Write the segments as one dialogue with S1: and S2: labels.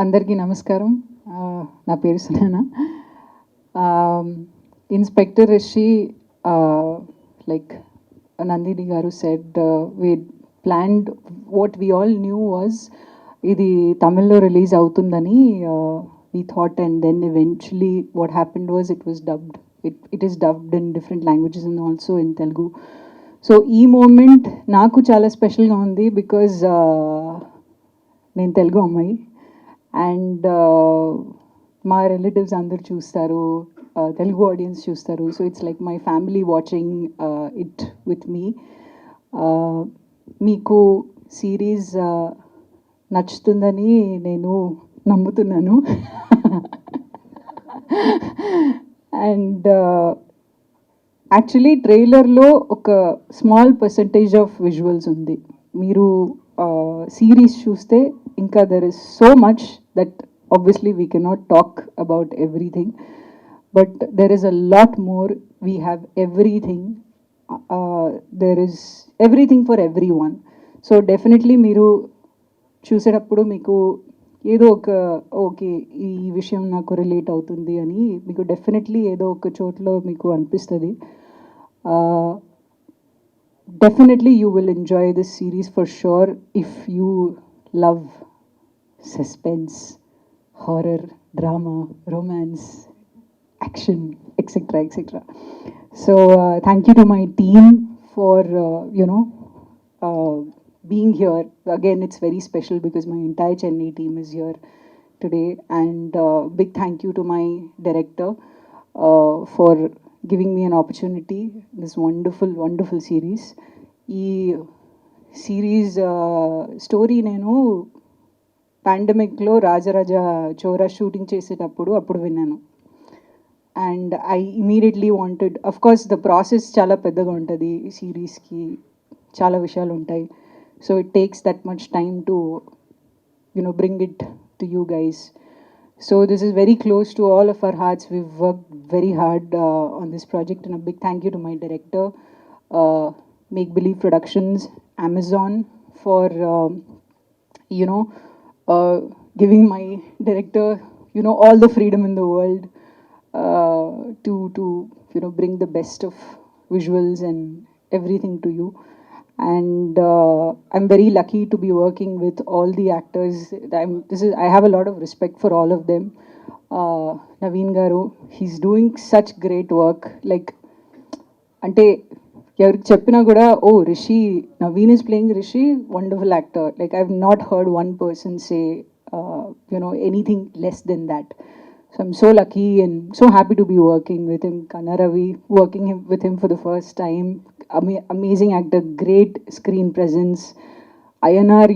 S1: అందరికీ నమస్కారం. నా పేరు సునైన. ఇన్స్పెక్టర్ రిషి, లైక్ నందిని గారు said, we planned, what we all knew was ఇది తమిళ్లో రిలీజ్ అవుతుందని we thought, and then eventually what happened was it was dubbed. It is dubbed in different languages and also in Telugu. So ఈ moment నాకు చాలా స్పెషల్గా ఉంది because నేను తెలుగు అమ్మాయి అండ్ మా రిలేటివ్స్ అందరు చూస్తారు, తెలుగు ఆడియన్స్ చూస్తారు. So it's like my family watching it with me. మీకు సిరీస్ నచ్చుతుందని నేను నమ్ముతున్నాను. అండ్ యాక్చువల్లీ ట్రైలర్లో ఒక స్మాల్ పర్సంటేజ్ ఆఫ్ విజువల్స్ ఉంది. మీరు సిరీస్ చూస్తే ఇంకా there is so much that obviously we cannot talk about everything, but there is a lot more. We have everything, there is everything for every one. So definitely మీరు చూసేటప్పుడు మీకు ఏదో ఒక okay ఈ విషయం నాకు రిలేట్ అవుతుంది అని మీకు డెఫినెట్లీ ఏదో ఒక చోట్లో మీకు అనిపిస్తుంది. Definitely you will enjoy this series for sure if you love suspense, horror, drama, romance, action, etc., etc. So thank you to my team for being here. Again, it's very special because my entire Chennai team is here today, and big thank you to my director for giving me an opportunity, this wonderful series. ఈ series story నేను పాండమిక్లో Rajaraja చోరా shooting చేసేటప్పుడు అప్పుడు విన్నాను. And I immediately wanted, of course the process చాలా పెద్దగా ఉంటుంది ఈ సిరీస్కి, చాలా విషయాలు ఉంటాయి. So it takes that much time to bring it to you guys. So this is very close to all of our hearts. We've worked very hard on this project, and a big thank you to my director, Make Believe Productions, Amazon, for giving my director all the freedom in the world to bring the best of visuals and everything to you. And I'm very lucky to be working with all the actors. I have a lot of respect for all of them. Naveen Garu, he's doing such great work. Like, ante ఎవరికి చెప్పినా కూడా, ఓ Rishi, Naveen is playing Rishi, wonderful actor. Like, I've not heard one person say anything less than that. So I'm so lucky and so happy to be working with him. Kanna Ravi, working with him for the first time. Amazing actor, great screen presence. INR,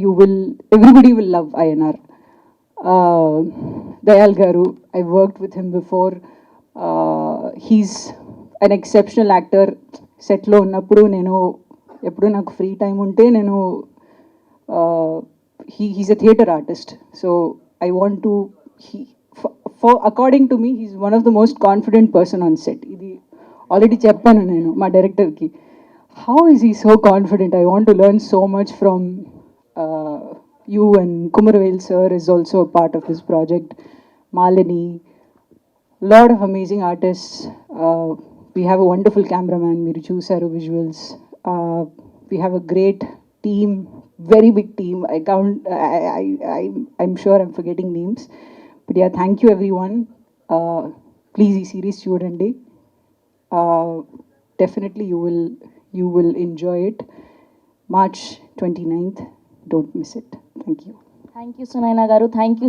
S1: everybody will love INR. Dayal Garu, I worked with him before. He's an exceptional actor. సెట్లో ఉన్నప్పుడు నేను ఎప్పుడు నాకు free time ఉంటే నేను హీ's a theatre artist. So I want to, for according to me, he's one of the most confident person on set. ఇది already చెప్పాను నేను మా డైరెక్టర్కి, how is he so confident? I want to learn so much from you, and Kumaravel sir is also a part of this project. Malini, lot of amazing artists. We have a wonderful cameraman, Miru Chusaru visuals. We have a great team, very big team. I'm sure I'm forgetting names. But yeah, thank you everyone. Please, this series chudandi. Definitely you will enjoy it. March 29th, don't miss it. Thank you.
S2: Thank you, Sunaina Garu. Thank you.